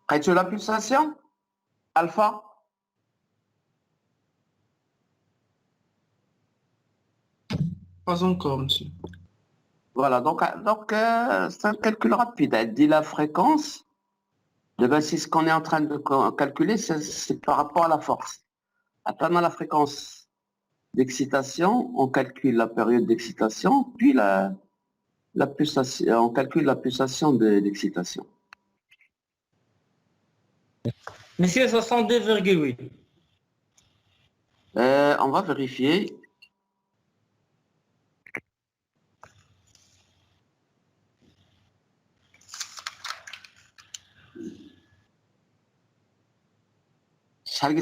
Prête la pulsation alpha. Pas encore, monsieur. Voilà, donc c'est un calcul rapide. Elle dit la fréquence. C'est ce qu'on est en train de calculer, c'est par rapport à la force. Attendant la fréquence d'excitation, on calcule la période d'excitation, puis la pulsation, on calcule la pulsation d'excitation. Monsieur, 62,8. On va vérifier.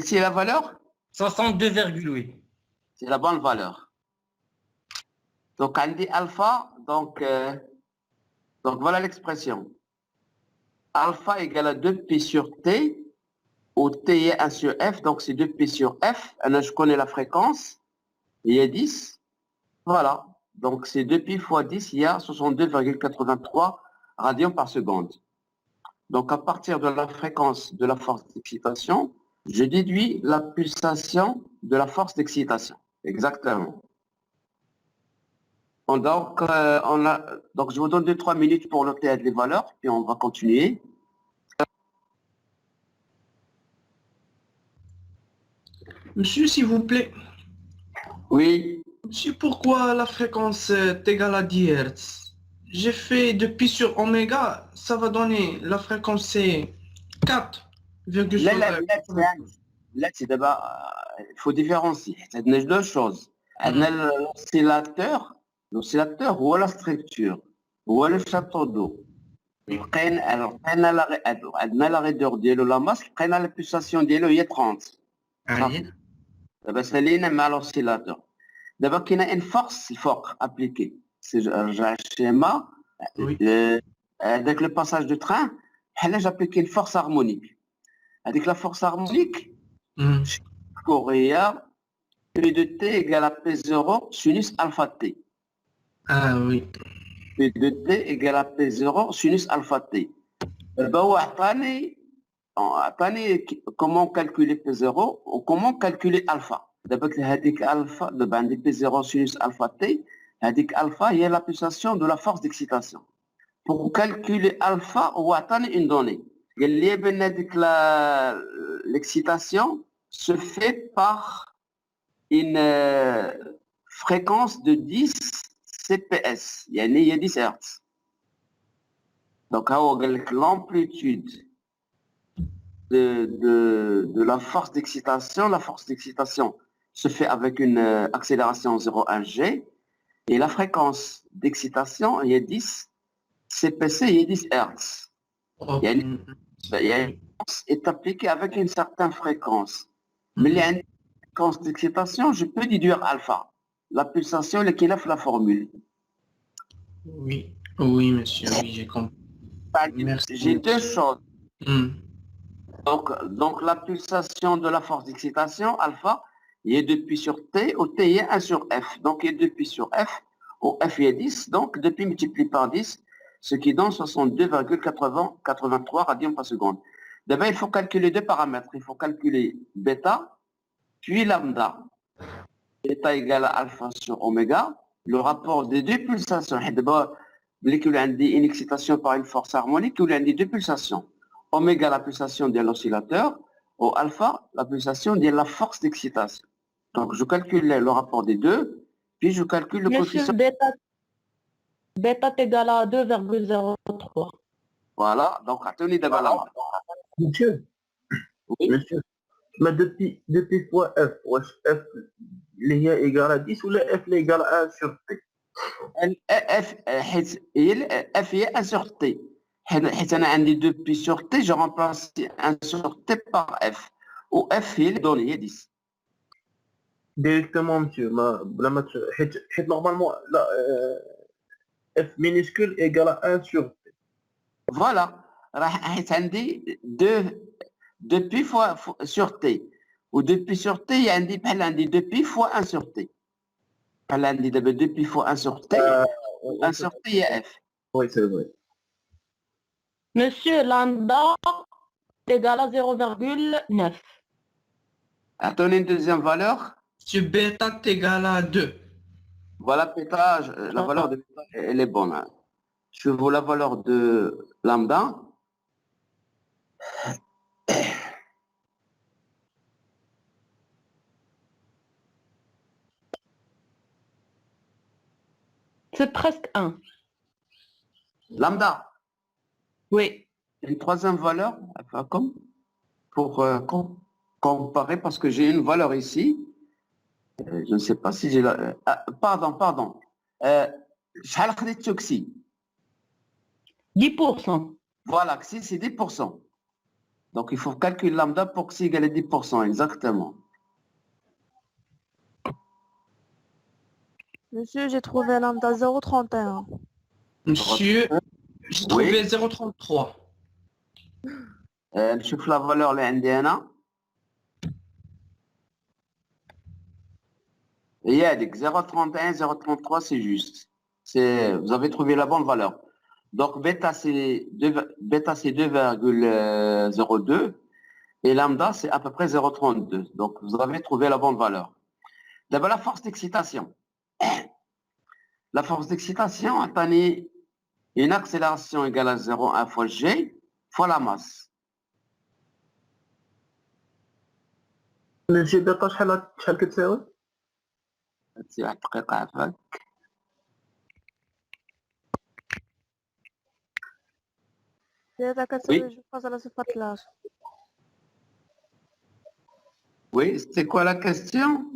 C'est la valeur? 62,8. C'est la bonne valeur. Donc, on dit alpha, donc voilà l'expression. Alpha égale à 2pi sur t, où t est 1 sur f, donc c'est 2pi sur f. Et là, je connais la fréquence, il y a 10. Voilà, donc c'est 2pi fois 10, il y a 62,83 radians par seconde. Donc, à partir de la fréquence de la force d'excitation, je déduis la pulsation de la force d'excitation. Exactement. Donc, donc, je vous donne 2-3 minutes pour noter les valeurs, puis on va continuer. Monsieur, s'il vous plaît. Oui. Monsieur, pourquoi la fréquence est égale à 10 Hz? J'ai fait de pi sur oméga, ça va donner la fréquence c'est 4,5. Là, c'est d'abord, il faut différencier. Il y a deux choses. L'oscillateur ou la structure, ou le château d'eau. Alors, la raideur de la masse, la pulsation de l'eau est 30. D'abord, c'est l'oscillateur. D'abord, il y a une force appliquée. C'est un schéma. Avec le passage du train, j'applique une force harmonique. Avec la force harmonique, Correa, P de t égale à P0 sinus alpha t. Ah oui. P de t égale à P0 sinus alpha t. Comment calculer P0 ou comment calculer alpha. D'abord, alpha, P0 sinus alpha t, alpha, il y a la pulsation de la force d'excitation. Pour calculer alpha, on va attendre une donnée. L'excitation se fait par une fréquence de 10 CPS, il y a 10 Hz. Donc, l'amplitude de la force d'excitation se fait avec une accélération 0,1 G, et la fréquence d'excitation, il y a 10 CPC, il y a 10 Hz. Il y a une force est appliquée avec une certaine fréquence. Mais il y a une fréquence d'excitation, je peux déduire alpha. La pulsation, le qui la formule. Oui, oui, monsieur, oui, j'ai compris. J'ai deux choses. Donc, la pulsation de la force d'excitation, alpha, il est 2pi sur t, ou t est 1 sur f. Donc, il est 2pi sur f, ou f est 10, donc 2pi multiplié par 10, ce qui donne 62,83 radians par seconde. D'abord, il faut calculer deux paramètres. Il faut calculer bêta, puis lambda. Bêta égale à alpha sur oméga. Le rapport des deux pulsations. D'abord, une excitation par une force harmonique, ou deux pulsations. Oméga, la pulsation de l'oscillateur, ou alpha, la pulsation de la force d'excitation. Donc, je calcule le rapport des deux, puis je calcule le coefficient. Bêta est égal à 2,03. Voilà, donc attendez d'abord la main. Monsieur, Oui. Monsieur, mais depuis fois F, F est égal à 10 ou le F est égal à 1 sur T? F est 1 sur T. حيت انا عندي 2 بي sur T, je remplace 1 sur T par F. Ou F هي donné, هي 10. Directement, monsieur. Normalement, là, F minuscule égale à 1 sur T. Voilà. حيت عندي 2 pi fois sur T. Ou 2 pi sur T, عندي بحال عندي 2 pi fois 1 sur T. بحال عندي دابا 2 pi fois 1 sur T. 1 sur T, il y a F. Oui, c'est vrai. Monsieur, lambda égale à 0,9. Attendez une deuxième valeur. Monsieur, bêta est égal à 2. Voilà, bêta, la valeur de bêta, elle est bonne, hein. Je veux la valeur de lambda. C'est presque 1. Lambda, Oui. une troisième valeur, enfin, comme pour comparer, parce que j'ai une valeur ici. Je ne sais pas si j'ai la... pardon. شحال خديتو كسي 10%. Voilà, xi c'est 10%. Donc il faut calculer lambda pour xi égale 10%, exactement. Monsieur, j'ai trouvé lambda 0,31. Monsieur, j'ai trouvé 0,33. نشوف la valeur اللي عندي أنا. هي هذيك 0,31, 0,33, c'est juste. Vous avez trouvé la bonne valeur. Donc bêta c'est 2,02 et lambda c'est à peu près 0,32. Donc vous avez trouvé la bonne valeur. D'abord la force d'excitation. La force d'excitation a donné une accélération égale à 0,1 fois G fois la masse. monsieur بيتا شحال كتساوي؟ هاتي واحد الدقيقة عفاك. بيتا كتساوي جوج فاصلة صفر ثلاثة. Oui, c'était quoi la question?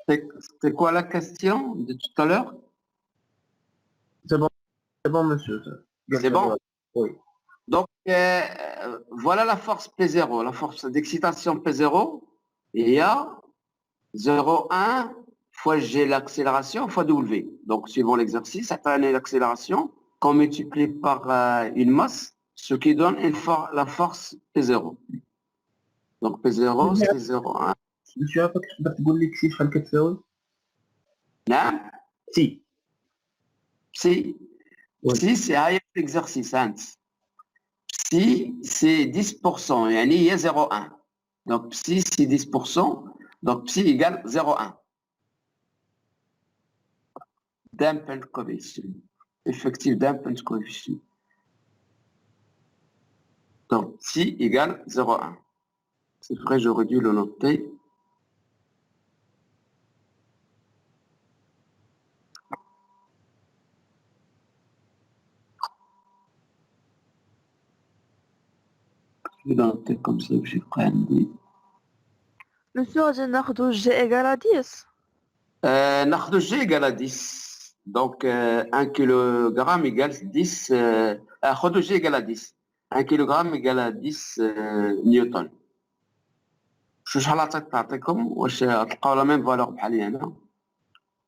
C'était quoi la question de tout à l'heure? C'est bon monsieur. C'est bon? Oui. Donc, voilà la force P0, la force d'excitation P0. Il y a 0,1 fois G l'accélération fois W. Donc, suivant l'exercice, ça donne l'accélération qu'on multiplie par une masse, ce qui donne la force P0. Donc, P0, c'est 0,1. monsieur عافاك تقدر تقول لي كسي شحال كتساوي؟ نعم؟ سي. Si, Oui. si c'est higher l'exercice, hein. Si c'est 10%, يعني هي 0,1. Donc, si c'est 10%, donc psi égale 0,1. Dampened coefficient. Effective dampened coefficient. Donc, psi égale 0,1. C'est vrai, j'aurais dû le noter. Je vais le noter comme ça que je prenne. Monsieur, غادي ناخدو G égale à 10. ناخذ G égale à 10. Donc, 1 kg égale 10. خذوا G égale à 10. 1 kg égale à 10 نيوتن. شحال عطيت تعطيكم؟ واش تلقاو لا ميم فالور بحالي هنا؟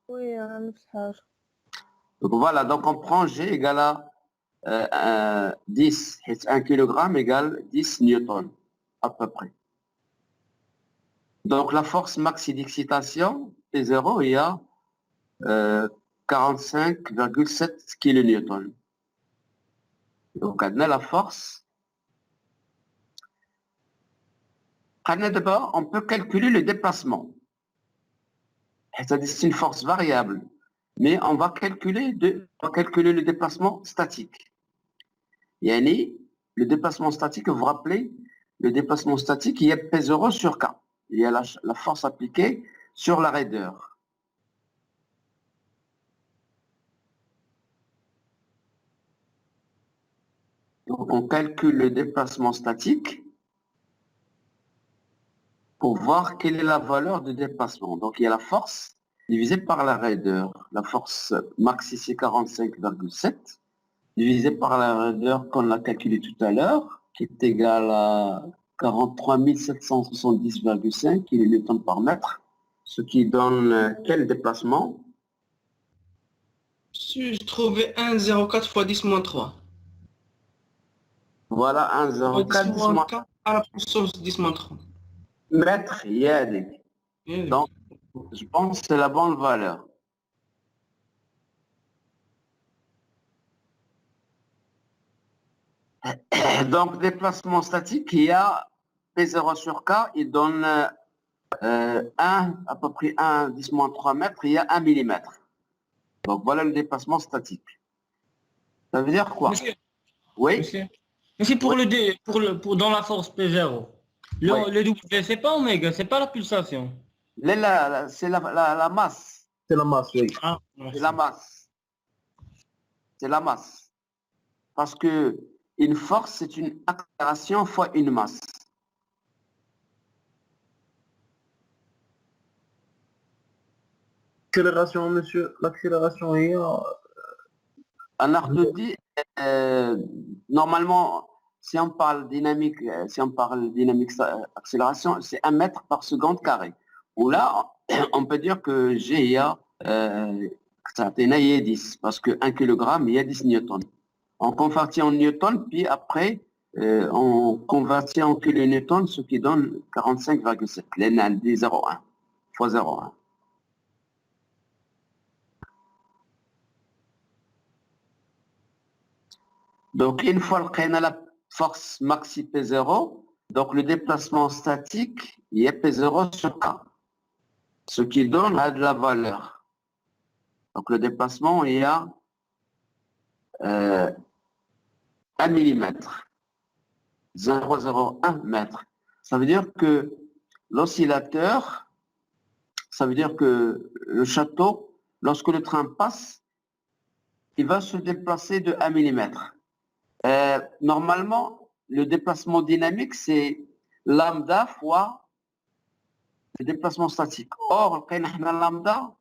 Oui, نفس الحاجة. Donc voilà, donc on prend G égale à 10, 1 kg égale 10 newtons, à peu près. Donc la force maxi d'excitation, P0, il y a 45,7 kN. Donc la force. D'abord, on peut calculer le déplacement. C'est une force variable, mais on va calculer le déplacement statique. Yani, le déplacement statique, vous vous rappelez, le déplacement statique, il y a P0 sur K. Il y a la force appliquée sur la raideur. Donc, on calcule le déplacement statique pour voir quelle est la valeur de déplacement. Donc, il y a la force divisée par la raideur. La force max ici, 45,7, divisée par la raideur qu'on a calculée tout à l'heure, qui est égale à 43 770,5 kN par mètre, ce qui donne quel déplacement? Monsieur, j'ai trouvé 1,04 fois 10 moins 3. Voilà, 1,04 10 moins 4 à la puissance 10 moins 3. mètres, donc je pense que c'est la bonne valeur. Donc, déplacement statique, il y a P0 sur K, il donne 1, à peu près 1, 10-3 mètres, il y a 1 millimètre. Donc, voilà le déplacement statique. Ça veut dire quoi? Monsieur, Oui, monsieur. Monsieur, pour Oui. le D, dans la force P0, Oui. le W, c'est pas oméga, c'est pas la pulsation. C'est la masse. C'est la masse, oui. Ah, C'est la masse. C'est la masse. Parce que une force, c'est une accélération fois une masse. Accélération, monsieur. L'accélération est... Un arc dit, normalement, si on parle dynamique, accélération, c'est 1 mètre par seconde carré. Ou là, on peut dire que G, il y a, il y a 10, parce que 1 kg, il y a 10 newtons. On convertit en newtons, puis après, on convertit en kilonewtons, ce qui donne 45,7. L'ENAL dit 0,1 fois 0,1. Donc, une fois qu'on a la force maxi P0, donc le déplacement statique, il y a P0 sur K, ce qui donne de la valeur. Donc, le déplacement, il y a 1 millimètre, 0,01 mètre. Ça veut dire que l'oscillateur, ça veut dire que le château, lorsque le train passe, il va se déplacer de 1 millimètre. Normalement, le déplacement dynamique, c'est lambda fois le déplacement statique. Or, quand on a lambda,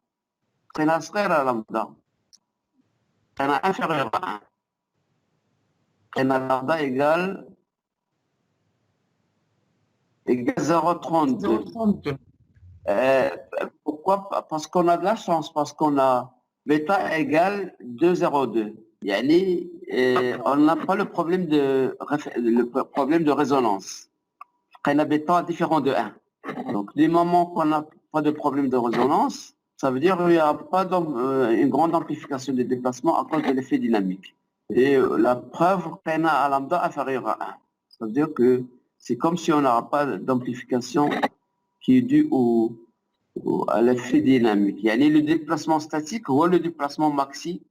quand on a lambda, quand on a inférieur à 1, quand on a lambda égale 0,32. 0,32. Pourquoi? Parce qu'on a de la chance, parce qu'on a bêta égale 2,02. Yani, on n'a pas le problème de résonance. Quand on a bêta différent de 1. Donc, du moment qu'on n'a pas de problème de résonance, ça veut dire qu'il n'y a pas une grande amplification des déplacements à cause de l'effet dynamique. Et la preuve qu'on a à lambda inférieur à 1. Ça veut dire que c'est comme si on n'aura pas d'amplification qui est due à l'effet dynamique. Il y a le déplacement statique ou le déplacement maxi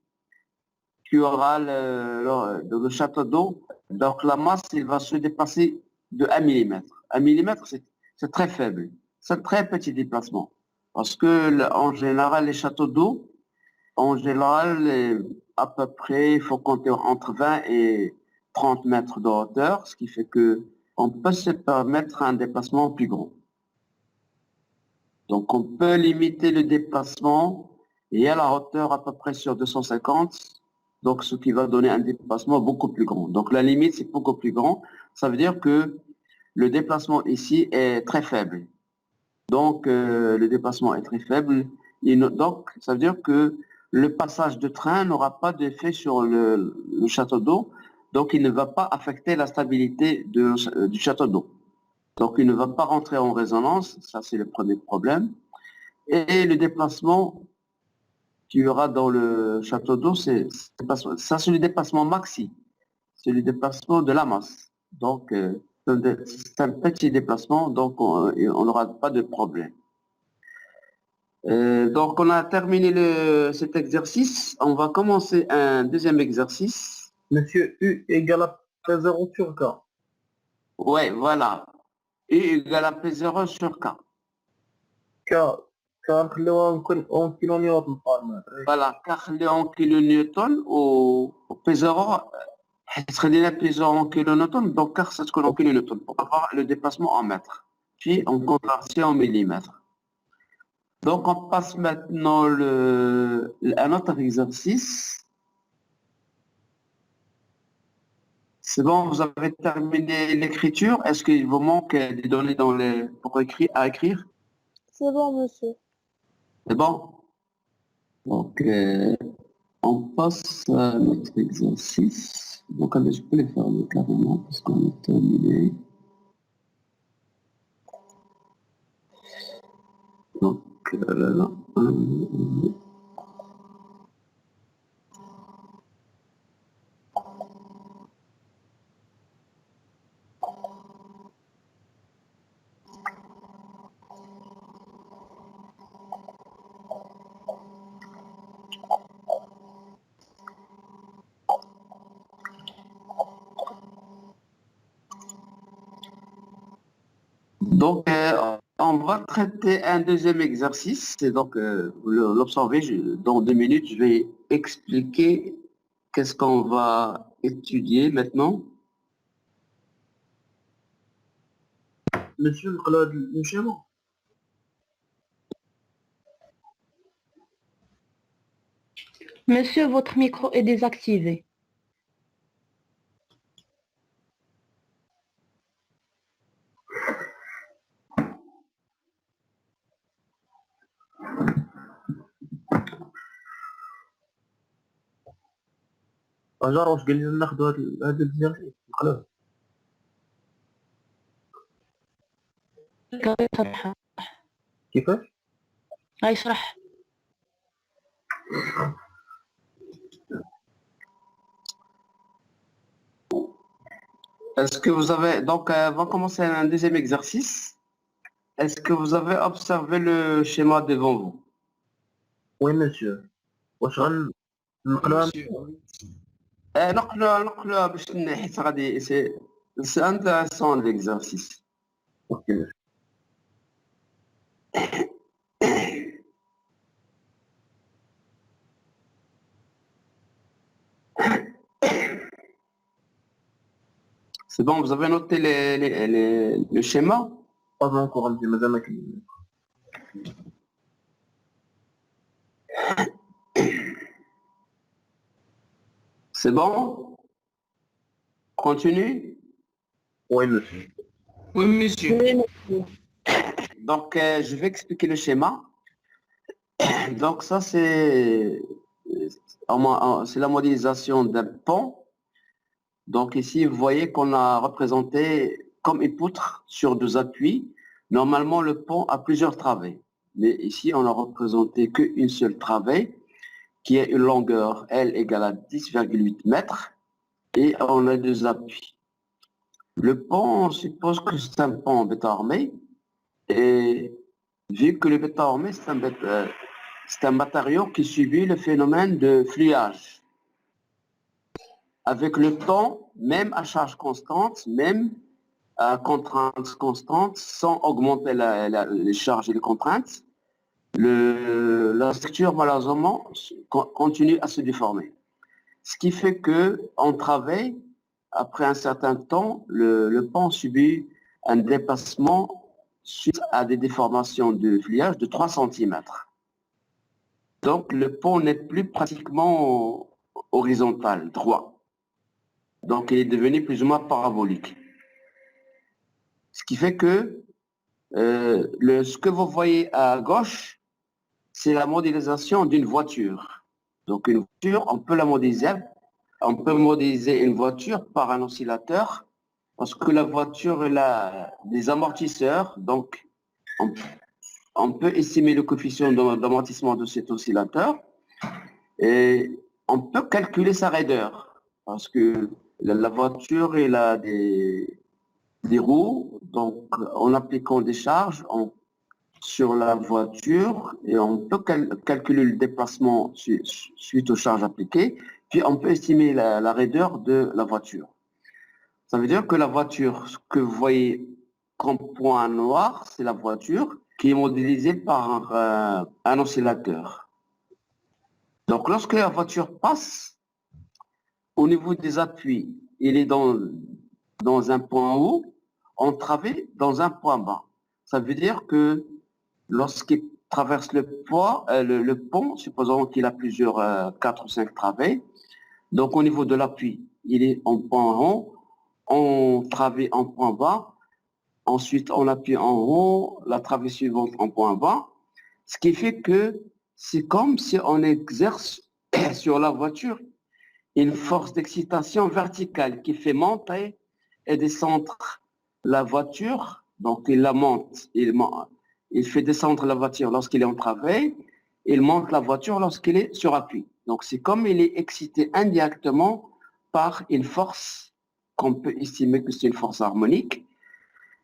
qui aura le château d'eau. Donc, la masse, il va se déplacer de 1 mm. 1 mm, c'est très faible. C'est un très petit déplacement. Parce que, en général, les châteaux d'eau, en général, à peu près, il faut compter entre 20 et 30 mètres de hauteur, ce qui fait que on peut se permettre un déplacement plus grand. Donc, on peut limiter le déplacement et à la hauteur à peu près sur 250, donc ce qui va donner un déplacement beaucoup plus grand. Donc, la limite, c'est beaucoup plus grand. Ça veut dire que le déplacement ici est très faible. Donc, le déplacement est très faible. Donc, ça veut dire que le passage de train n'aura pas d'effet sur le château d'eau. Donc, il ne va pas affecter la stabilité du château d'eau. Donc, il ne va pas rentrer en résonance. Ça, c'est le premier problème. Et le déplacement qu'il y aura dans le château d'eau, c'est le déplacement maxi. C'est le déplacement de la masse. Donc, c'est un petit déplacement, donc on n'aura pas de problème. Donc, on a terminé cet exercice. On va commencer un deuxième exercice. Monsieur, U égale à P0 sur K. Ouais, voilà. U égale à P0 sur K. كنخليوها en kilonewton par mètre. Voilà, كنخليو en kilonewton و P0 حيت خلينا P0 en kilonewton, donc ça تكون en kilonewton pour avoir le déplacement en mètres. Puis on convertit en millimètres. Donc on passe maintenant à notre exercice. C'est bon, vous avez terminé l'écriture. Est-ce qu'il vous manque des données à écrire? C'est bon, monsieur. C'est bon? Donc, on passe à notre exercice. Donc, allez, je peux les faire carrément parce qu'on a terminé. Donc, là. Donc, on va traiter un deuxième exercice. Et donc, vous l'observez, dans 2 minutes, je vais expliquer qu'est-ce qu'on va étudier maintenant. Monsieur نقرا الشيما. Monsieur, votre micro est désactivé. أجار واش قال لنا ناخدو هاد الإكزارسيس نقراوه. شرح. كيفاش؟ هاي شرح. Est-ce que vous avez... Donc, on va commencer un deuxième exercice. Est-ce que vous avez observé le schéma devant vous? وي مسيو واش نقراوها؟ نقلوها باش حيت غادي سي انتريسون l'exercice. اوكي مسيو. C'est bon, vous avez noté le schéma? با encore نمشي مازال ما كاين. C'est bon? Continue? وي مسيو. Oui, monsieur. Oui, monsieur. Donc, je vais expliquer le schéma. Donc, ça, c'est la modélisation d'un pont. Donc, ici, vous voyez qu'on a représenté comme une poutre sur 2 appuis. Normalement, le pont a plusieurs travées. Mais ici, on a représenté qu'une seule travée qui est une longueur L égale à 10,8 mètres. Et on a 2 appuis. Le pont, on suppose que c'est un pont en béton armé. Et vu que le béton armé, c'est un matériau qui subit le phénomène de fluage. Avec le temps, même à charge constante, même à contrainte constante, sans augmenter les charges et les contraintes, la structure malheureusement continue à se déformer. Ce qui fait qu'en travail, après un certain temps, le pont subit un dépassement suite à des déformations de fluage de 3 cm. Donc le pont n'est plus pratiquement horizontal, droit. Donc il est devenu plus ou moins parabolique. Ce qui fait que ce que vous voyez à gauche, c'est la modélisation d'une voiture. Donc une voiture, on peut la modéliser. On peut modéliser une voiture par un oscillateur parce que la voiture elle a des amortisseurs. Donc on peut estimer le coefficient d'amortissement de cet oscillateur et on peut calculer sa raideur parce que la voiture elle a des roues. Donc en appliquant des charges sur la voiture et on peut calculer le déplacement suite aux charges appliquées. Puis on peut estimer la raideur de la voiture. Ça veut dire que la voiture, ce que vous voyez comme point noir, c'est la voiture qui est modélisée par un oscillateur. Donc lorsque la voiture passe, au niveau des appuis, il est dans un point haut, on travaille dans un point bas. Ça veut dire que lorsqu'il traverse le pont, supposons qu'il a plusieurs 4 ou 5 travées, donc au niveau de l'appui, il est en point haut, on travaille en point bas, ensuite on appuie en haut, la travée suivante en point bas, ce qui fait que c'est comme si on exerce sur la voiture une force d'excitation verticale qui fait monter et descendre la voiture, donc il la monte, il fait descendre la voiture lorsqu'il est en travail, il monte la voiture lorsqu'il est sur appui. Donc c'est comme il est excité indirectement par une force qu'on peut estimer que c'est une force harmonique.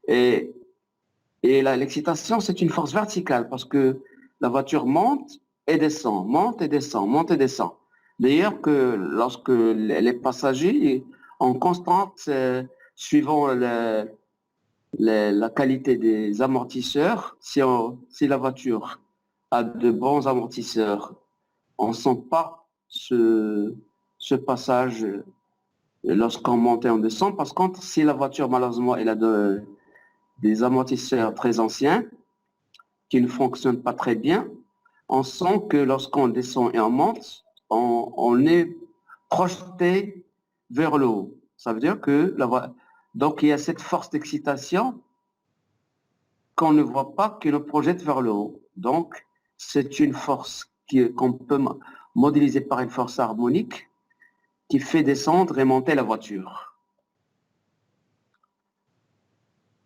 Et l'excitation, c'est une force verticale parce que la voiture monte et descend, monte et descend, monte et descend. D'ailleurs que lorsque les passagers en constante, suivant la qualité des amortisseurs. Si la voiture a de bons amortisseurs, on ne sent pas ce passage lorsqu'on monte et on descend. Par contre, si la voiture, malheureusement, elle a des amortisseurs très anciens qui ne fonctionnent pas très bien, on sent que lorsqu'on descend et on monte, on est projeté vers le haut. Ça veut dire que donc il y a cette force d'excitation qu'on ne voit pas, qui nous projette vers le haut. Donc, c'est une force qu'on peut modéliser par une force harmonique qui fait descendre et monter la voiture.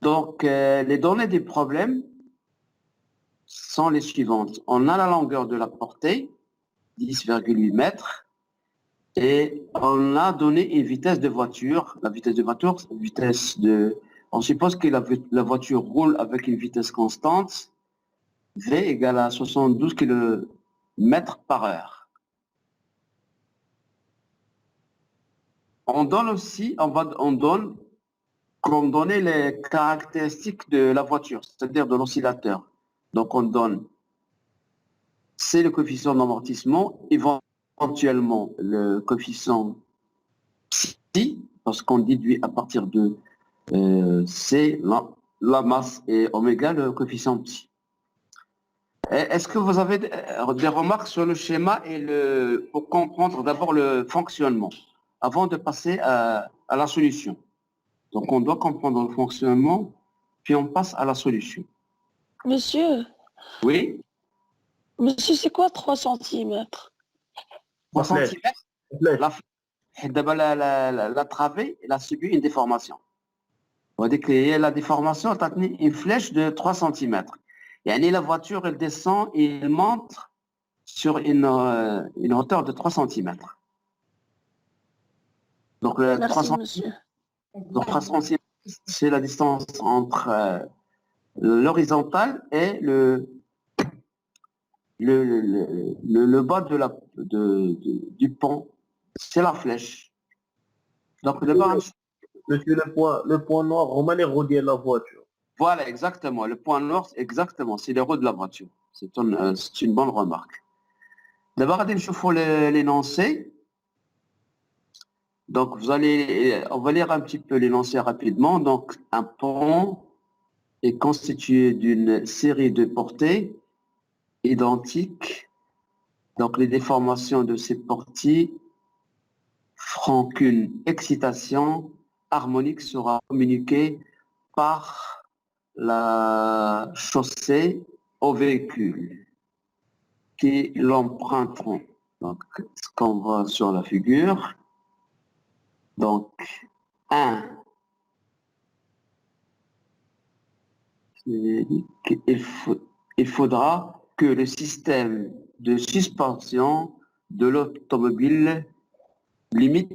Donc, les données du problème sont les suivantes. On a la longueur de la portée, 10,8 mètres, et on a donné une vitesse de voiture. La vitesse de voiture, on suppose que la voiture roule avec une vitesse constante, V égale à 72 km par heure. On donne aussi, on donne comme donner les caractéristiques de la voiture, c'est-à-dire de l'oscillateur. Donc on donne, c'est le coefficient d'amortissement, éventuellement le coefficient psi, parce qu'on déduit à partir de C, la masse, et oméga, le coefficient psi. Est-ce que vous avez des remarques sur le schéma pour comprendre d'abord le fonctionnement, avant de passer à la solution? Donc on doit comprendre le fonctionnement, puis on passe à la solution. Monsieur, Oui, monsieur, c'est quoi 3 centimètres? 3 flèche. cm. D'abord, la travée, elle a subi une déformation. On dit que la déformation a tenu une flèche de 3 cm. Et la voiture, elle descend et elle monte sur une hauteur de 3 cm. Donc, Merci, monsieur. Donc 3 cm, c'est la distance entre l'horizontale et le bas du pont. C'est la flèche. Donc, Monsieur, le point noir, on les roues de la voiture. voilà, exactement. Le point noir, exactement, c'est les roues de la voiture. C'est une bonne remarque. D'abord, il faut l'énoncer. Donc, on va lire un petit peu l'énoncé rapidement. Donc, un pont est constitué d'une série de portées identiques. Donc, les déformations de ces portées feront qu'une excitation harmonique sera communiquée par la chaussée au véhicule qui l'emprunteront. Donc, ce qu'on voit sur la figure. Donc, 1, il faudra que le système de suspension de l'automobile limite,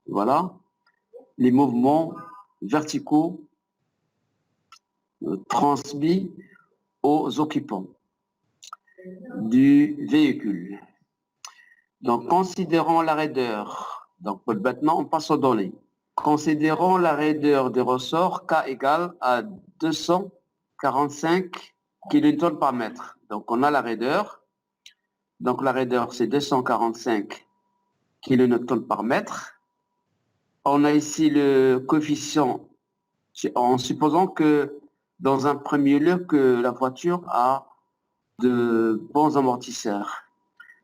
voilà, les mouvements verticaux transmis aux occupants du véhicule. Donc, considérons la raideur. Donc, maintenant, on passe aux données. Considérons la raideur des ressorts K égale à 245 kN par mètre. Donc, on a la raideur. Donc, la raideur, c'est 245 kN par mètre. On a ici le coefficient, en supposant que, dans un premier lieu, que la voiture a de bons amortisseurs.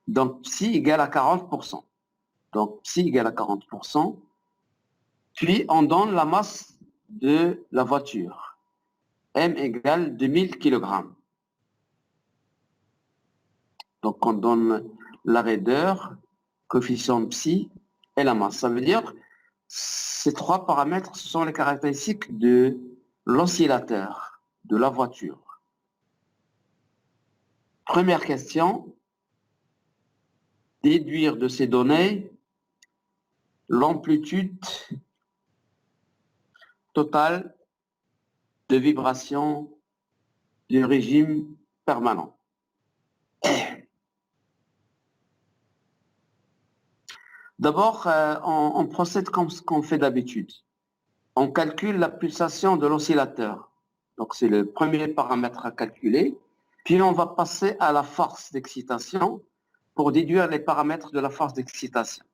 Donc, psi égale à 40%. Donc, psi égale à 40%. Puis, on donne la masse de la voiture. M égale 2000 kg. Donc, on donne la raideur, coefficient psi et la masse. Ça veut dire ces trois paramètres, ce sont les caractéristiques de l'oscillateur, de la voiture. Première question, déduire de ces données l'amplitude totale de vibration du régime permanent. D'abord, on procède comme ce qu'on fait d'habitude. on calcule la pulsation de l'oscillateur. Donc, c'est le premier paramètre à calculer. Puis, on va passer à la force d'excitation pour déduire les paramètres de la force d'excitation.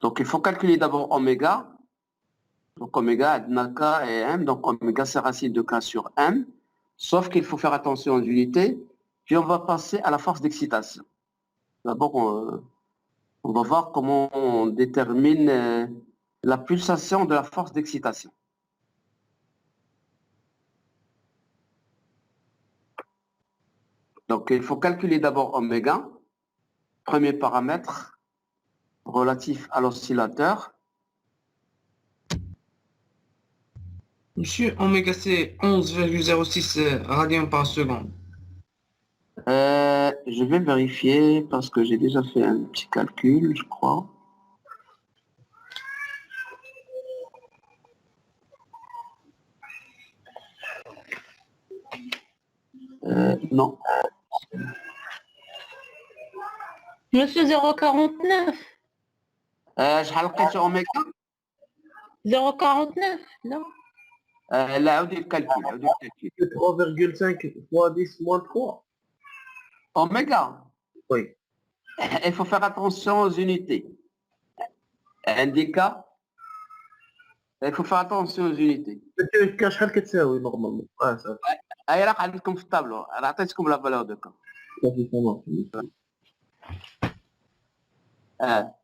Donc, il faut calculer d'abord oméga. Donc, oméga, adna K et M. Donc, oméga, c'est racine de K sur M. Sauf qu'il faut faire attention aux unités. Puis, on va passer à la force d'excitation. D'abord, on va voir comment on détermine la pulsation de la force d'excitation. Donc, il faut calculer d'abord oméga, premier paramètre relatif à l'oscillateur. Monsieur, oméga c'est 11,06 radians par seconde. Je vais vérifier parce que j'ai déjà fait un petit calcul, je crois. Non. Monsieur 0,49. شحال لقيت اوميغا 0,49. Non. لا عاودي الكالكول عاودي الكالكول 3,5 fois 10 moins 3. اوميغا Oui. il faut faire attention aux unités indica il faut faire attention aux unités شحال كتساوي نورمالمون؟ صافي هاي راه عندكم في الطابلو انا عطيتكم لا فالور دو كا صافي تمام.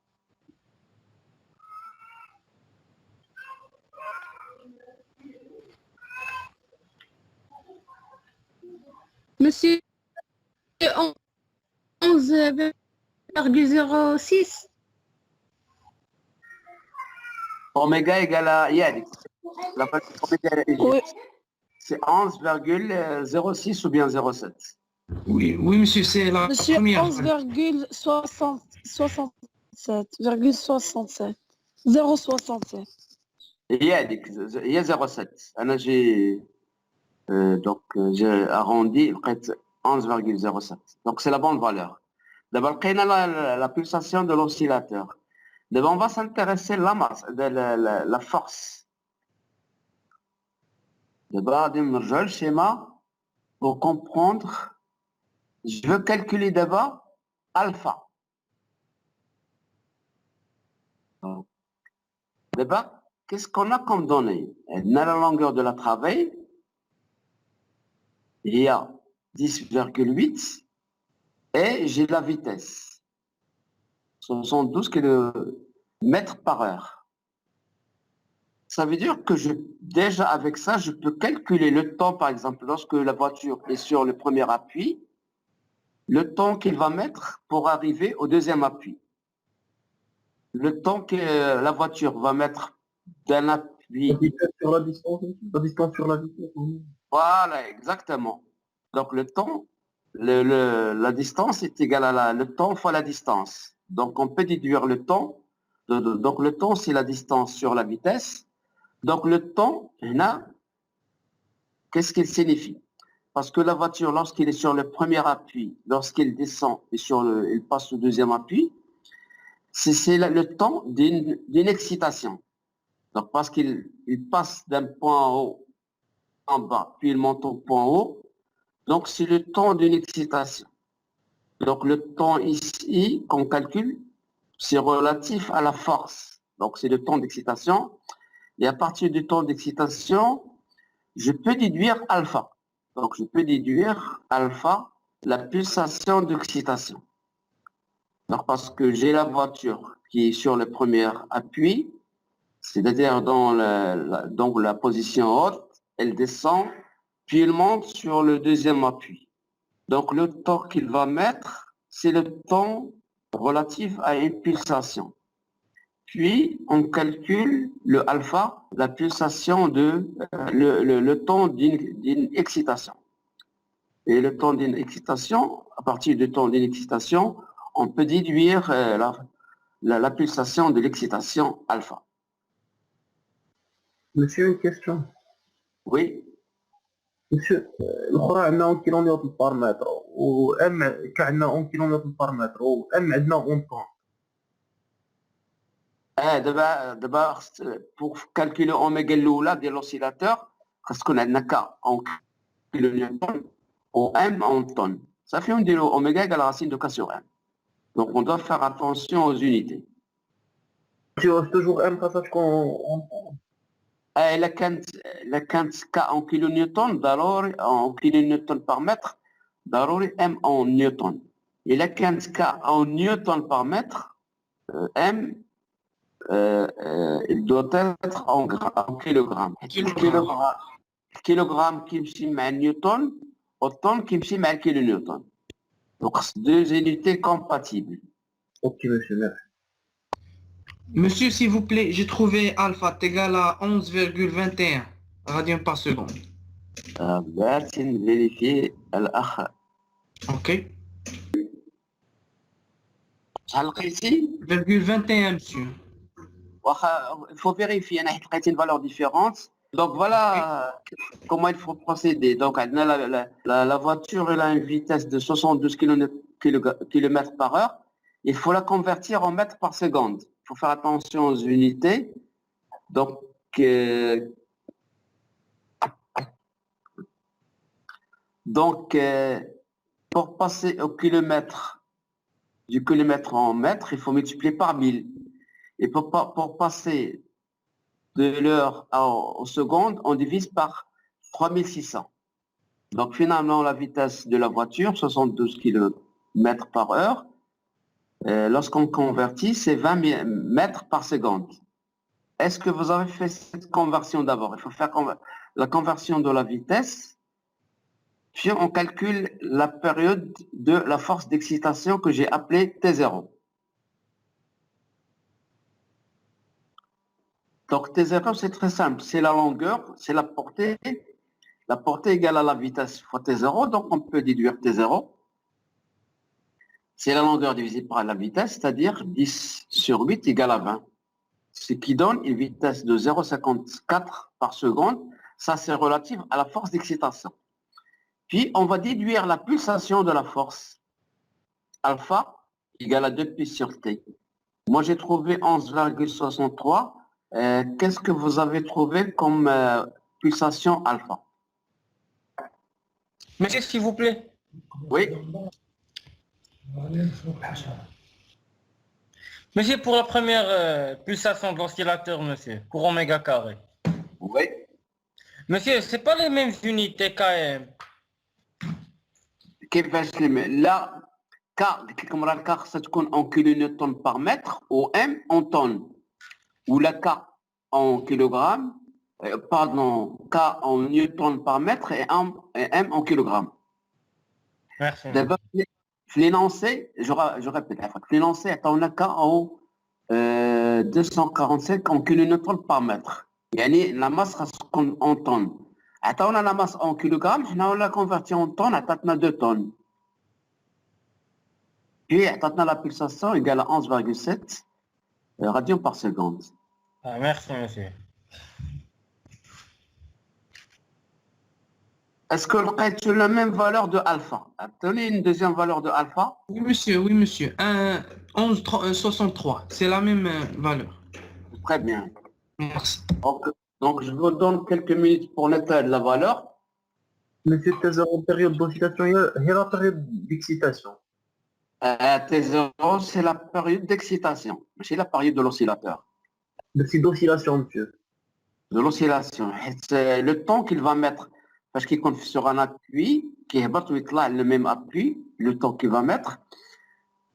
Monsieur 11,06. اوميغا égale à يادك la valeur oméga Oui, c'est 11,06 ou bien 0,7 Oui, oui, monsieur, c'est la monsieur, première. 11,67,67. 0,67. يادك هي 0,7 انا جي donc j'ai arrondi لقيت 11,07 donc c'est la bonne valeur. D'abord لقينا la pulsation de l'oscillateur. D'abord on va s'intéresser à la masse de la force. D'abord غادي نرجعوا للشيما pour comprendre. Je veux calculer d'abord alpha. D'abord, qu'est-ce qu'on a comme données? On a la longueur de la travée. Il y a 10,8 et j'ai la vitesse. 72 km par heure. Ça veut dire que déjà avec ça, je peux calculer le temps, par exemple, lorsque la voiture est sur le premier appui, le temps qu'il va mettre pour arriver au deuxième appui. Le temps que la voiture va mettre d'un appui. La vitesse sur la distance, la distance sur la vitesse. Voilà, exactement. Donc le temps, la distance est égale à le temps fois la distance. Donc on peut déduire le temps. Donc le temps, c'est la distance sur la vitesse. Donc le temps, qu'est-ce qu'il signifie? Parce que la voiture, lorsqu'il est sur le premier appui, lorsqu'il descend et il passe au deuxième appui, c'est le temps d'une excitation. Donc parce qu'il passe d'un point haut en bas, puis il monte au point haut, donc c'est le temps d'une excitation. Donc le temps ici qu'on calcule, c'est relatif à la force. Donc c'est le temps d'excitation. Et à partir du temps d'excitation, je peux déduire alpha. Donc je peux déduire alpha, la pulsation d'excitation. Donc parce que j'ai la voiture qui est sur le premier appui, c'est-à-dire dans la position haute, elle descend, puis elle monte sur le deuxième appui. Donc le temps qu'il va mettre, c'est le temps relatif à une pulsation. Puis on calcule le alpha, la pulsation le temps d'une excitation. Et le temps d'une excitation, à partir du temps d'une excitation, on peut déduire la pulsation de l'excitation alpha. Monsieur, une question. Oui. Monsieur, الأخرى عندنا en kilomètres par mètre و M كعندنا en kilomètres par mètre و M عندنا en temps. Pour calculer oméga الاولى ديال l'oscillateur خاص تكون عندنا K en kilonewton ou M en tonnes. Ça fait on dit oméga égale racine de K sur M. Donc on doit faire attention aux unités. Tu as toujours M خاصها تكون en temps. إلا كانت K en kilonewton ضروري en kilonewton par mètre ضروري M en newton. إلا كانت K en newton par mètre M il doit être en kilogramme. Le kilogramme qui me met newton, autant qui me met kilonewton. Donc, c'est deux unités compatibles. Ok, monsieur, merci. Monsieur, s'il vous plaît, j'ai trouvé alpha égal à 11,21 radians par seconde. بس vérifier الأخ. Ok. شحال لقيتي؟ 0,21, monsieur. Il faut vérifier, il y a une valeur différente. Donc voilà comment il faut procéder. Donc la voiture elle a une vitesse de 72 km par heure. Il faut la convertir en mètres par seconde. Il faut faire attention aux unités. Donc pour passer au kilomètre, du kilomètre en mètre, il faut multiplier par 1000. Et pour passer de l'heure aux secondes, on divise par 3600. Donc finalement, la vitesse de la voiture, 72 km par heure, lorsqu'on convertit, c'est 20 mètres par seconde. Est-ce que vous avez fait cette conversion d'abord? Il faut faire la conversion de la vitesse, puis on calcule la période de la force d'excitation que j'ai appelée T0. Donc T0, c'est très simple, c'est la longueur, c'est la portée égale à la vitesse fois T0, donc on peut déduire T0. C'est la longueur divisée par la vitesse, c'est-à-dire 10 sur 8 égale à 20. Ce qui donne une vitesse de 0,54 par seconde. Ça, c'est relatif à la force d'excitation. Puis, on va déduire la pulsation de la force. Alpha égale à 2pi sur T. Moi, j'ai trouvé 11,63. Qu'est-ce que vous avez trouvé comme pulsation alpha? Monsieur, s'il vous plaît. Oui. Monsieur, pour la première pulsation de l'oscillateur, monsieur, pour oméga carré. Oui. Monsieur, c'est pas les mêmes unités KM. كيفاش لا K comme la K ça تكون en kilonewton par mètre ou M en tonnes ou la K en kilogrammes pardon K en newton par mètre et M en kilogrammes. Merci. D'abord l'énoncé je répète l'énoncé on a K en 245 en kilonewton par mètre. يعني la masse تكون en tonnes. عطاونا la masse en kilogrammes حنا ولا converti en tonnes عطاتنا 2 tonnes. Puis عطاتنا la pulsation égale à 11,7 radians par seconde. Ah, merci, monsieur. Est-ce que لقيتوا la même valeur de alpha? Donnez une deuxième valeur de alpha. Oui, monsieur, oui, monsieur. 11,63. C'est la même valeur. Très bien. Merci. Donc je vous donne quelques minutes pour nettoyer la valeur. Monsieur, T0 période d'oscillation, il y a la période d'excitation. T0, c'est la période d'excitation, c'est la période de l'oscillateur. C'est d'oscillation, monsieur. De l'oscillation. C'est le temps qu'il va mettre, parce qu'il compte sur un appui, qui est là le même appui, le temps qu'il va mettre.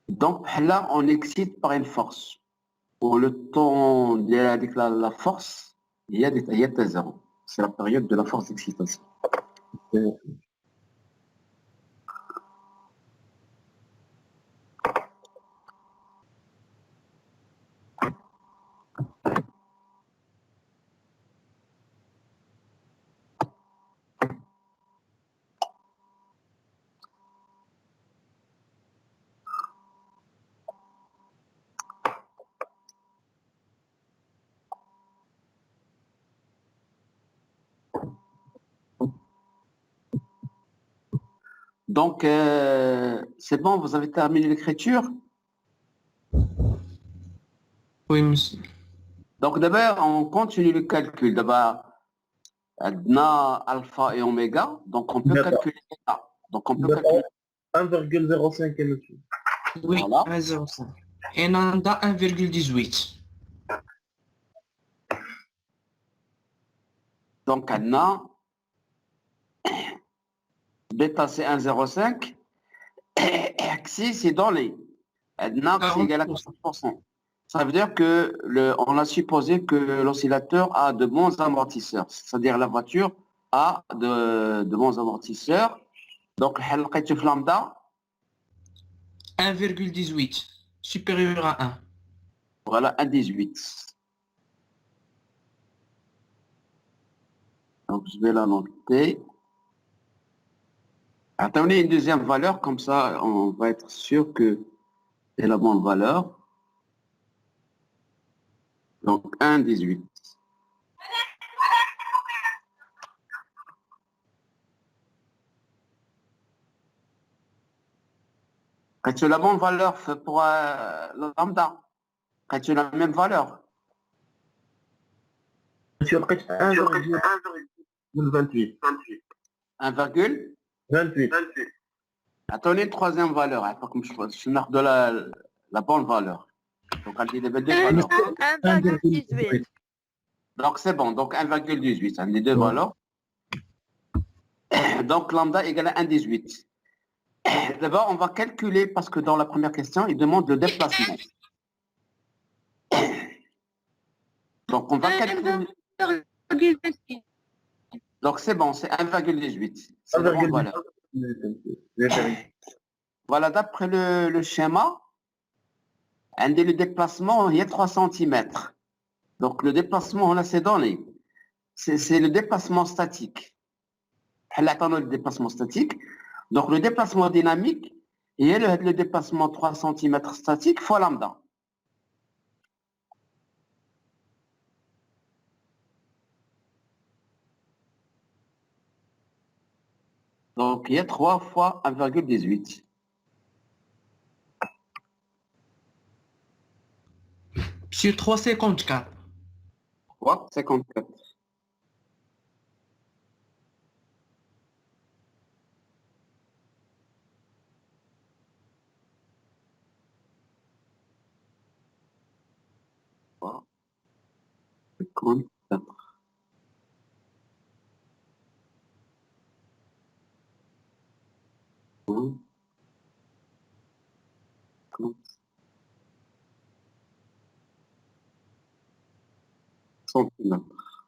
Donc là, on excite par une force. Pour le temps de la force, il y a T0. C'est la période de la force d'excitation. Donc, c'est bon, vous avez terminé l'écriture. Oui, monsieur. Donc, d'abord, on continue le calcul. D'abord, on a alpha et oméga. Donc, on peut D'accord. calculer ça. Donc, on peut D'accord. calculer. 1,05 monsieur. Oui, Voilà. 1,05. Et Nanda 1,18. Donc, on a bêta, c'est 1,05. Xi, c'est donné. On a xi égale à 40%. Ça veut dire que on a supposé que l'oscillateur a de bons amortisseurs. C'est-à-dire la voiture a de bons amortisseurs. Donc, le lambda, 1,18. Supérieur à 1. voilà, 1,18. Donc, je vais la noter. Attendez une deuxième valeur, comme ça, on va être sûr que c'est la bonne valeur. Donc, 1,18. As-tu la bonne valeur pour le lambda? As-tu la même valeur? Monsieur, لقيت 1,28. 1, 28. attendez une troisième valeur. Hein, comme je marque de la bonne valeur. Donc, elle dit les deux valeurs. 1,18. Donc, c'est bon. Donc, 1,18, c'est les deux valeurs. Donc, lambda égale à 1,18. D'abord, on va calculer, parce que dans la première question, il demande le déplacement. Donc, on va calculer. 1,26. Donc, c'est bon, c'est 1,18. C'est la bonne valeur. Voilà, d'après le schéma, le déplacement, il y a 3 cm. Donc, le déplacement, on a ces données. C'est le déplacement statique. Le déplacement statique. Donc, le déplacement dynamique, il y a le déplacement 3 cm statique fois lambda. Donc, il y a 3 fois 1,18. Sur 3,54. 3, 54. Voilà. 54. Centimètres.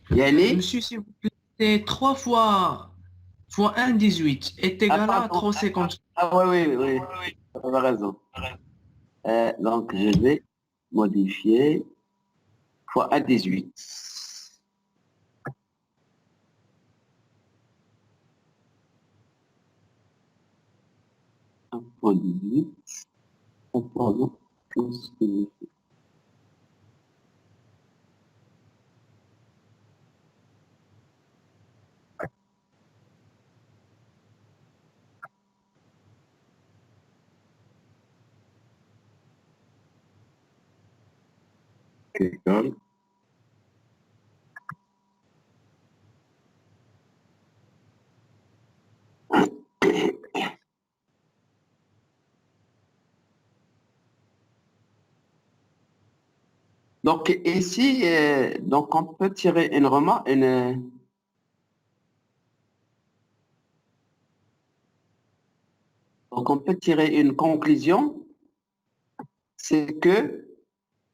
Yani, Monsieur, s'il vous plaît, c'est 3 fois 1,18 est égal à Attends, 3,50. ah oui, tu as raison. Donc, je vais modifier fois 1,18. Un point 18. Pardon, qu'est-ce que j'ai fait? Égal. Donc ici, donc on peut tirer une remarque, donc on peut tirer une conclusion, c'est que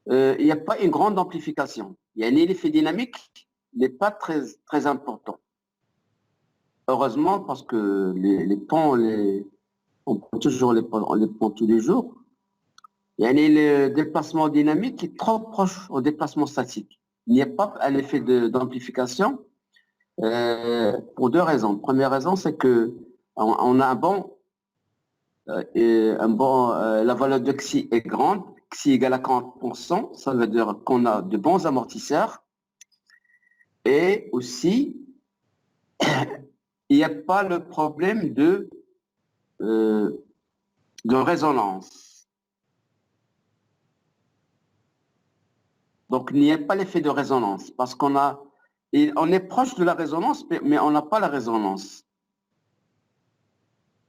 il n'y a pas une grande amplification. Il y a un effet dynamique n'est pas très important. Heureusement, parce que les ponts, on prend toujours on les prend tous les jours. Il y a le déplacement dynamique qui est trop proche au déplacement statique. Il n'y a pas un effet d'amplification pour deux raisons. Première raison, c'est que on a la valeur de xi est grande, xi égale à 40%, ça veut dire qu'on a de bons amortisseurs. Et aussi, il n'y a pas le problème de résonance. Donc, il n'y a pas l'effet de résonance parce on est proche de la résonance, mais on n'a pas la résonance.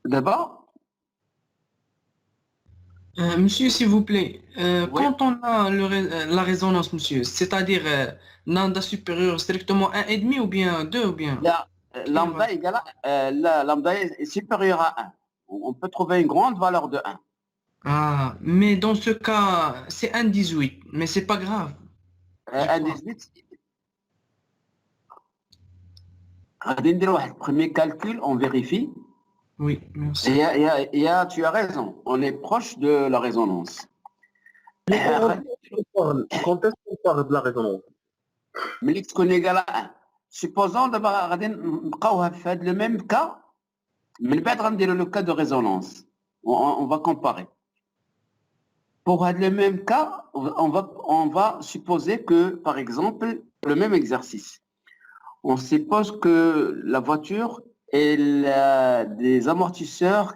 D'abord, Monsieur, s'il vous plaît, Oui. quand on a la résonance, monsieur, c'est-à-dire lambda supérieur strictement 1,5 ou bien 2 ou bien lambda lambda est supérieur à 1. On peut trouver une grande valeur de 1. Ah, mais dans ce cas, c'est 1,18, mais c'est pas grave. Je crois. 1,18. غادي ندير واحد premier calcul, on vérifie. Oui, merci. Tu as raison, on est proche de la résonance. Quand est-ce qu'on parle de la résonance? ملي تكون égal à 1. Supposons دابا غادي نبقاوها في هذا le même cas, من بعد غنديروا le cas de résonance. On va comparer. Pour le même cas, on va supposer que, par exemple, le même exercice. On suppose que la voiture elle a des amortisseurs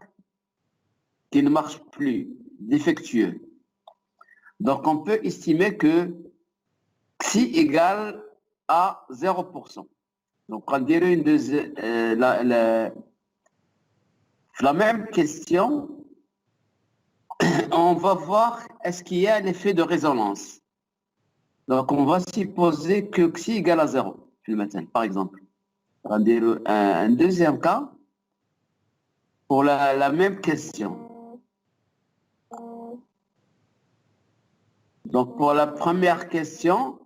qui ne marchent plus, défectueux. Donc, on peut estimer que xi égale à 0%. Donc, on dirait la même question, on va voir est-ce qu'il y a l'effet de résonance. Donc, on va supposer que xi égale à 0, par exemple. On dirait un deuxième cas pour la même question. Donc, pour la première question,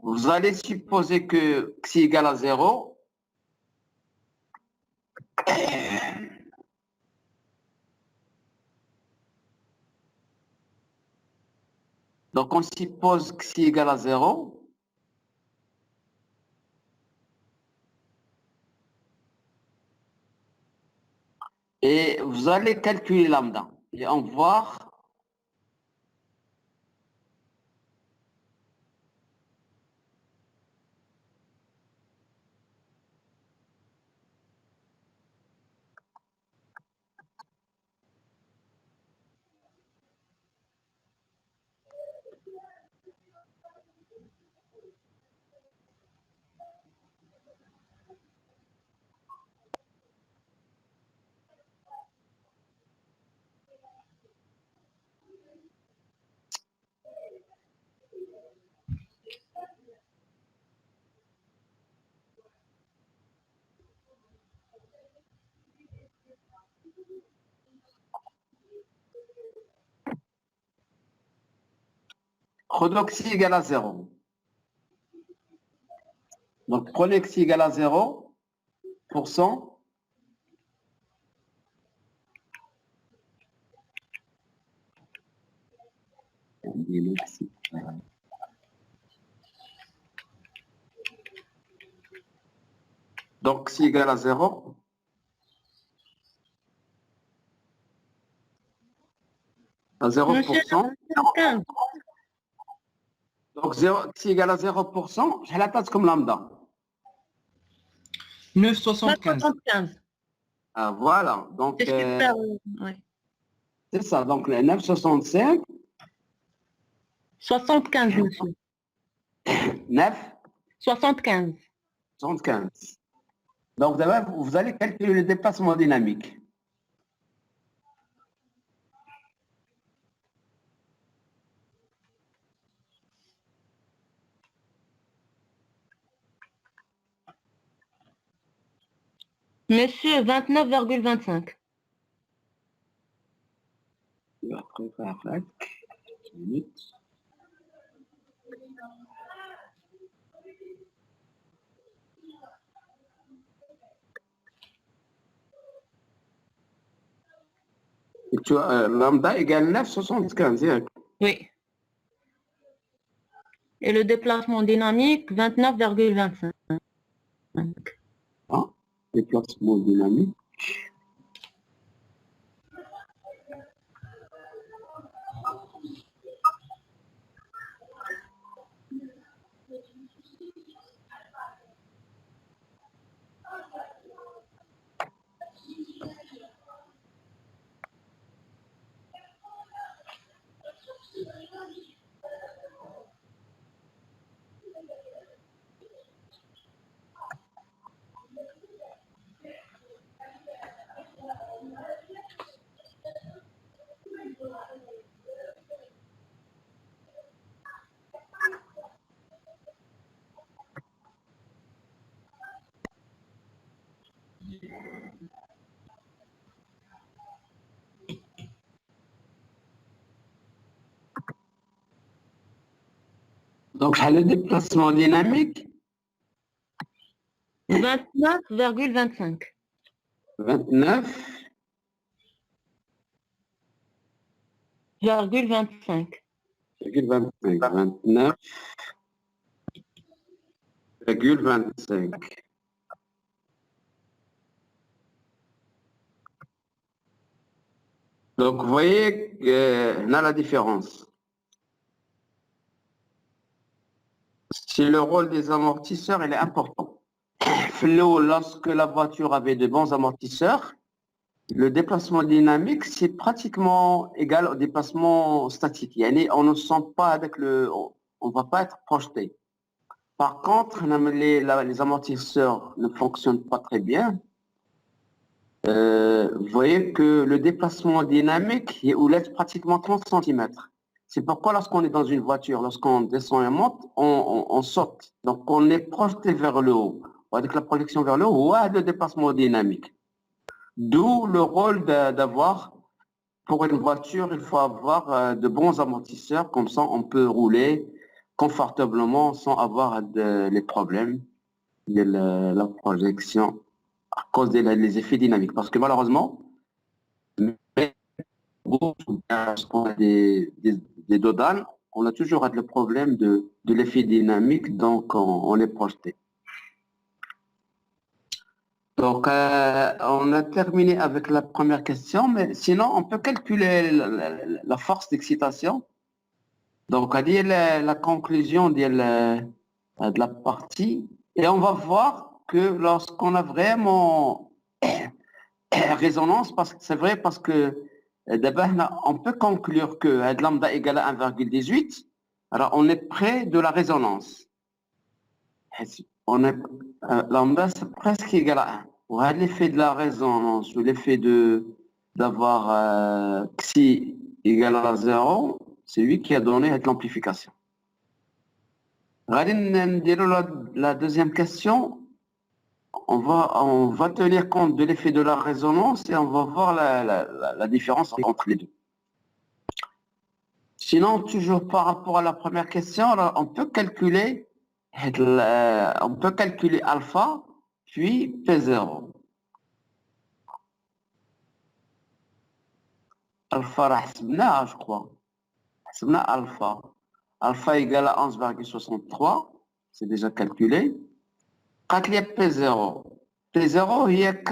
vous allez supposer que xi égale à 0. Donc, on suppose que xi égale à 0. Et vous allez calculer lambda. Et on va voir donc xi égale à 0. Donc, prenez xi égale à 0%. Donc, xi égale à 0. À 0%. Donc, xi égale à 0%, j'ai la tasse comme lambda. 9,75. 75. Ah, voilà. Donc, C'est super. Ouais. c'est ça. Donc, le 9,65. 75, monsieur. 9, 75. 75. Donc, d'abord, vous allez calculer le déplacement dynamique. Monsieur, 29,25. Après, faire la minute. Et tu as lambda égale 9,75. Oui. Et le déplacement dynamique, 29,25. Hein? Déplacement dynamique. Donc, le déplacement dynamique, 29,25. 29,25. 29,25. 29,25. Donc, vous voyez qu'on a la différence. Si le rôle des amortisseurs, il est important. Lorsque la voiture avait de bons amortisseurs, le déplacement dynamique, c'est pratiquement égal au déplacement statique. Yani, on ne sent pas avec on va pas être projeté. Par contre, les amortisseurs ne fonctionnent pas très bien. Vous voyez que le déplacement dynamique, il laisse pratiquement 30 cm. C'est pourquoi lorsqu'on est dans une voiture, lorsqu'on descend et monte, on saute. Donc on est projeté vers le haut. Avec la projection vers le haut, le déplacement dynamique. D'où le rôle d'avoir, pour une voiture, il faut avoir de bons amortisseurs, comme ça on peut rouler confortablement sans avoir les problèmes de la projection à cause des effets dynamiques. Parce que malheureusement, lorsqu'on a des dodanes, on a toujours le problème de l'effet dynamique, donc on est projeté. Donc, on a terminé avec la première question, mais sinon, on peut calculer la force d'excitation. Donc, à dire la conclusion de la partie, et on va voir que lorsqu'on a vraiment résonance, parce que c'est vrai, parce que d'abord, on peut conclure que lambda égale à 1,18, alors on est près de la résonance. Lambda, c'est presque égal à 1. L'effet de la résonance ou l'effet d'avoir xi égale à 0, c'est lui qui a donné l'amplification. La deuxième question, on va tenir compte de l'effet de la résonance et on va voir la différence entre les deux. Sinon, toujours par rapport à la première question, on peut calculer alpha puis P0. Alpha, je crois. Alpha. Alpha égale à 11,63. C'est déjà calculé. P0. P0, il y a K,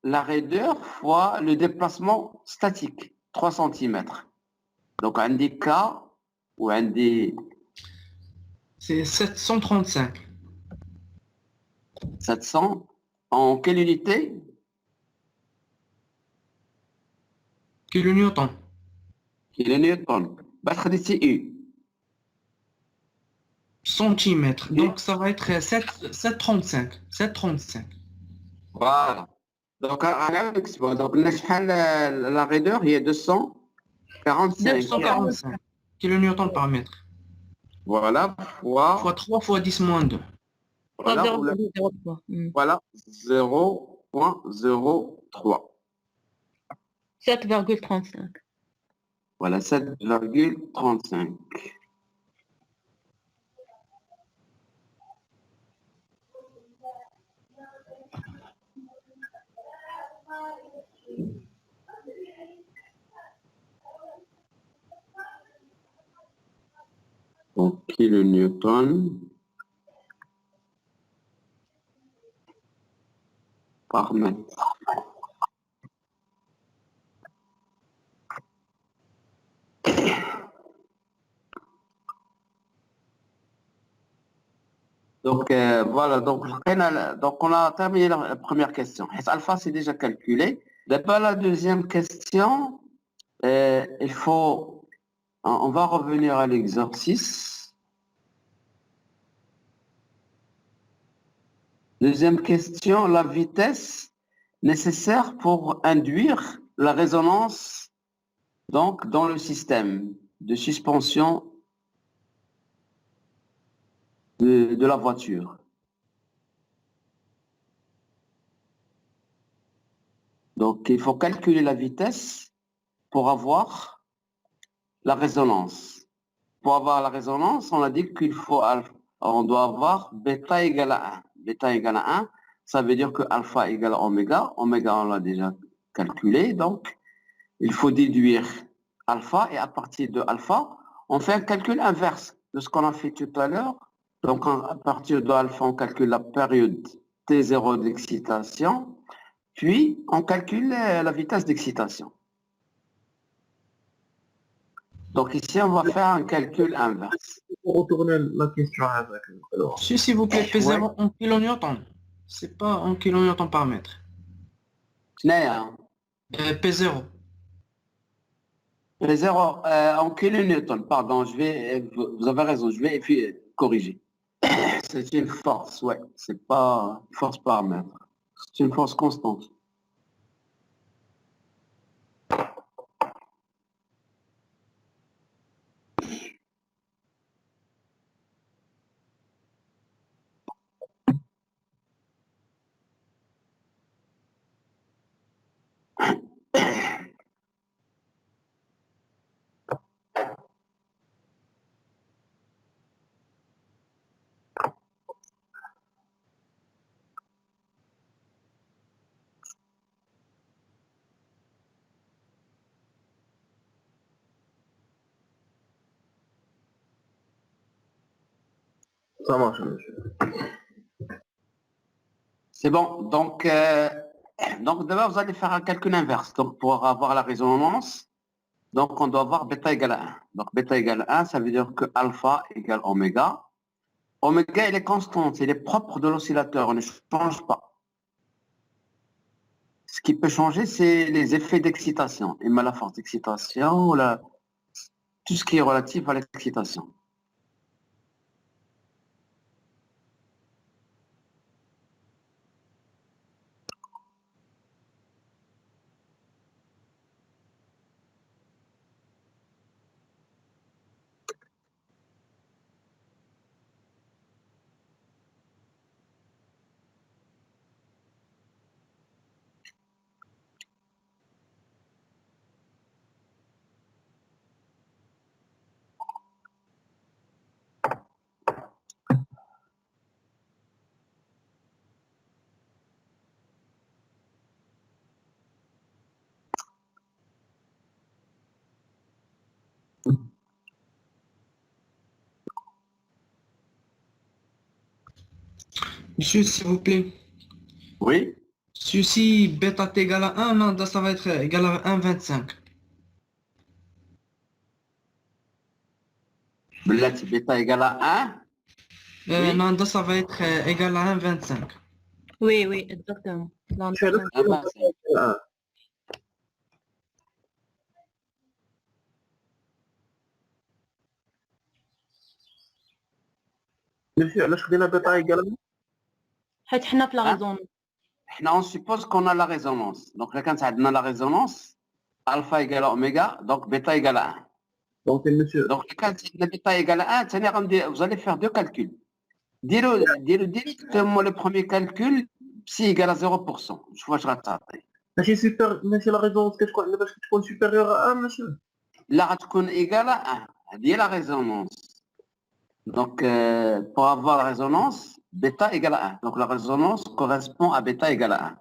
la raideur fois le déplacement statique, 3 cm. Donc, un des K ou un des... C'est 735. 700. En quelle unité? Kilonewton. Kilonewton. C'est U. Centimètres. Donc ça va être 735. 735. Voilà. Donc, la raideur, il y a 245. 245 kilonewtons par mètre. Voilà. Fois Fois 3 fois 10 moins 2. Voilà, 0,03. voilà 0,03. 7,35. Voilà, 7,35. Donc, kilonewton par mètre. Donc, voilà, donc on a terminé la première question. Alpha, c'est déjà calculé. D'abord, la deuxième question, on va revenir à l'exercice. Deuxième question, la vitesse nécessaire pour induire la résonance donc, dans le système de suspension de la voiture. Donc, il faut calculer la vitesse pour avoir la résonance. Pour avoir la résonance, on a dit qu'il faut alpha. On doit avoir bêta égale à 1. Bêta égale à 1, ça veut dire que alpha égale à oméga. Oméga, on l'a déjà calculé. Donc, il faut déduire alpha. Et à partir de alpha, on fait un calcul inverse de ce qu'on a fait tout à l'heure. Donc, à partir de alpha, on calcule la période T0 d'excitation. Puis, on calcule la vitesse d'excitation. Donc ici, on va faire un calcul inverse. Pour retourner la question avec alors. Monsieur, s'il vous plaît, P0 en kilonewton. C'est pas en kilonewton par mètre. Hein. P0. P0 en kilonewton, pardon, vous avez raison, je vais corriger. C'est une force, ouais, c'est pas une force par mètre. C'est une force constante. Ça marche, monsieur. C'est bon, donc d'abord, vous allez faire un calcul inverse. Donc, pour avoir la résonance, donc on doit avoir bêta égale à 1. Donc, bêta égale à 1, ça veut dire que alpha égale oméga. Oméga, il est constant, il est propre de l'oscillateur, on ne change pas. Ce qui peut changer, c'est les effets d'excitation. Et la force d'excitation, tout ce qui est relatif à l'excitation. Monsieur, s'il vous plaît. Oui. Si bêta est égal à 1, lambda, ça va être égal à 1,25. Bêta égale à 1. Oui. Lambda, ça va être égal à 1,25. Oui, oui, exactement. Dans le Je suis Ah ben, à monsieur, علاش خدينا بيتا ايكال حيت حنا في لا ريزون. on suppose qu'on a la résonance. Donc, là, quand on a la résonance, alpha égale à oméga, donc bêta égale à 1. دونك monsieur Donc, quand la bêta égale à 1, vous allez faire deux calculs. Dis-le directement le premier calcul, psi égale à 0%. Je vois, je rate. ماشي سوبر ماشي لا ريزونس كتكون باش تكون سوبيريور ا 1 monsieur Là, تكون égale à 1. C'est la résonance. Donc, pour avoir la résonance, bêta égale à 1. Donc, la résonance correspond à bêta égale à 1.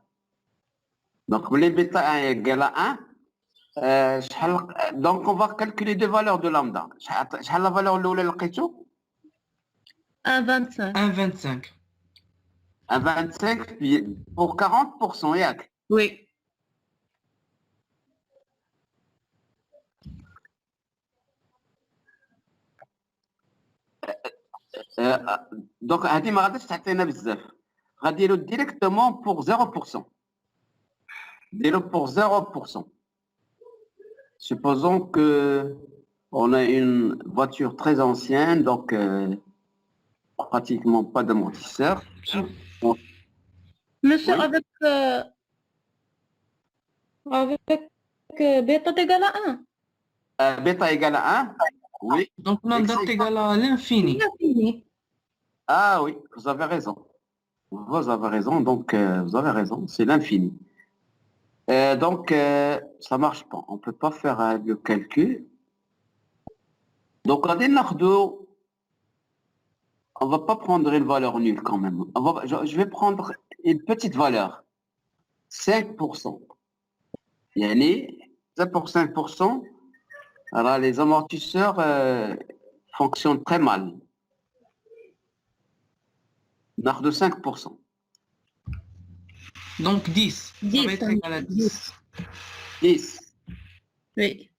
Donc, les bêta 1 égale à 1. Donc, on va calculer deux valeurs de lambda. شحال la valeur الأولى لقيتو 1,25. 1,25. 1,25 pour 40%, ياك. Oui. Donc, هذه ما غاديش تعطينا بزاف. غاديرو directement pour 0%. Dès pour 0%. Supposons que on a une voiture très ancienne, donc pratiquement pas d'amortisseur. Monsieur, Oui. avec bêta égale à 1. Bêta égale à 1. Oui. Donc lambda est égal à l'infini. Infini. Ah oui, vous avez raison. Vous avez raison, donc vous avez raison, c'est l'infini. Donc, ça marche pas. On peut pas faire le calcul. Donc, on va pas prendre une valeur nulle quand même. Je vais prendre une petite valeur. 5%. Yani, 5 pour 5%. Alors, les amortisseurs fonctionnent très mal. De 5%. Donc 10. Ça 10, va être égal à 10. 10. Oui.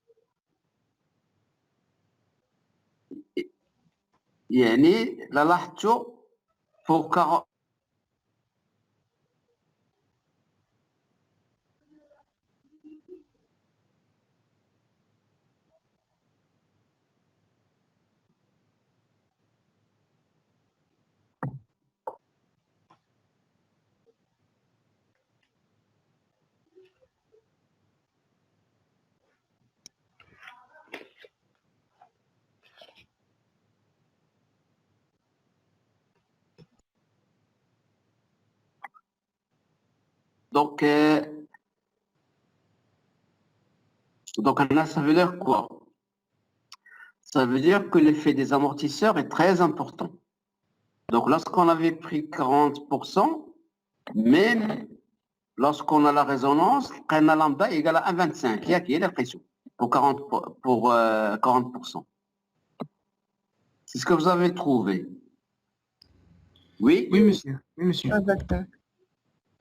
يعني لاحظتوا pour 40. Donc, là, ça veut dire quoi? Ça veut dire que l'effet des amortisseurs est très important. Donc, lorsqu'on avait pris 40%, même lorsqu'on a la résonance, قلنا lambda égale à 1,25. Il y a la pression pour 40%. C'est ce que vous avez trouvé. Oui? Oui, monsieur. Oui, monsieur. Exactement.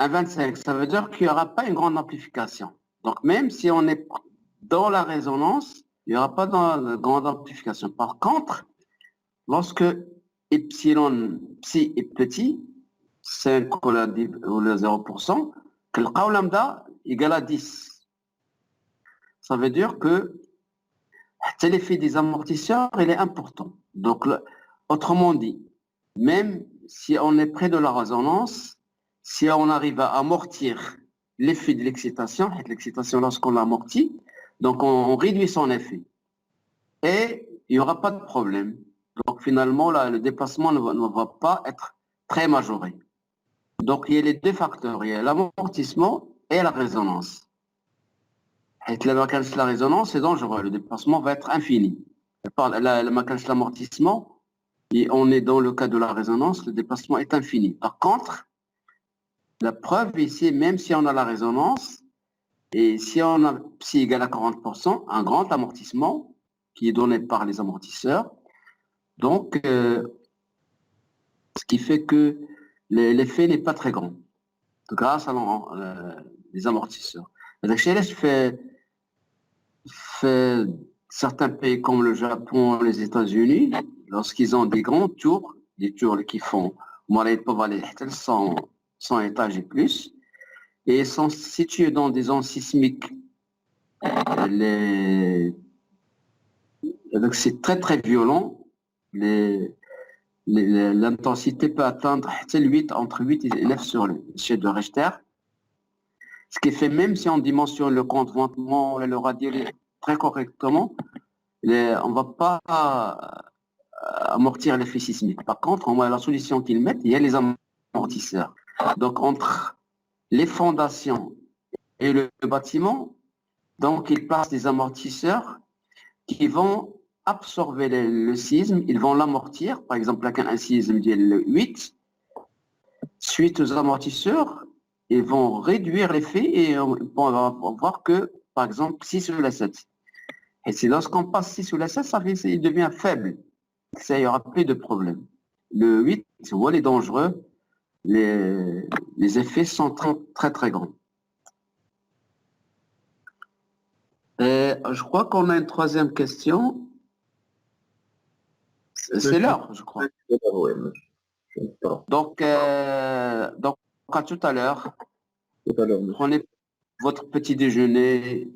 1,25, ça veut dire qu'il n'y aura pas une grande amplification. Donc, même si on est dans la résonance, il n'y aura pas de grande amplification. Par contre, lorsque epsilon psi est petit, 5 ou le 0%, que le lambda égale à 10. Ça veut dire que l'effet des amortisseurs, il est important. Donc, autrement dit, même si on est près de la résonance, si on arrive à amortir l'effet de l'excitation lorsqu'on l'amortit, donc on réduit son effet. Et il n'y aura pas de problème. Donc finalement, là, le déplacement ne va pas être très majoré. Donc il y a les deux facteurs, il y a l'amortissement et la résonance. Et la résonance, c'est dangereux, le déplacement va être infini. L'amortissement, et on est dans le cas de la résonance, le déplacement est infini. Par contre, la preuve ici, même si on a la résonance, et si on a psi égale à 40%, un grand amortissement qui est donné par les amortisseurs, donc ce qui fait que l'effet n'est pas très grand, grâce à les amortisseurs. Certains pays comme le Japon, les États-Unis, lorsqu'ils ont des grands tours, des tours qui font 100 étages et plus, et sont situés dans des zones sismiques. Donc c'est très très violent. L'intensité peut atteindre entre 8 et 9 sur l'échelle de Richter. Ce qui fait, même si on dimensionne le contentement et le radier très correctement, on ne va pas amortir l'effet sismique. Par contre, la solution qu'ils mettent, il y a les amortisseurs. Donc entre les fondations et le bâtiment, donc ils placent des amortisseurs qui vont absorber le sisme, ils vont l'amortir. Par exemple, là, un sisme de 8, suite aux amortisseurs, ils vont réduire l'effet et on va voir que, par exemple, 6 ou la 7. Et c'est lorsqu'on passe 6 ou la 7, il devient faible. Ça, il n'y aura plus de problème. Le 8, il est dangereux. Les effets sont très, très, très grands. Je crois qu'on a une troisième question. C'est l'heure, je crois. Donc, à tout à l'heure. Prenez votre petit déjeuner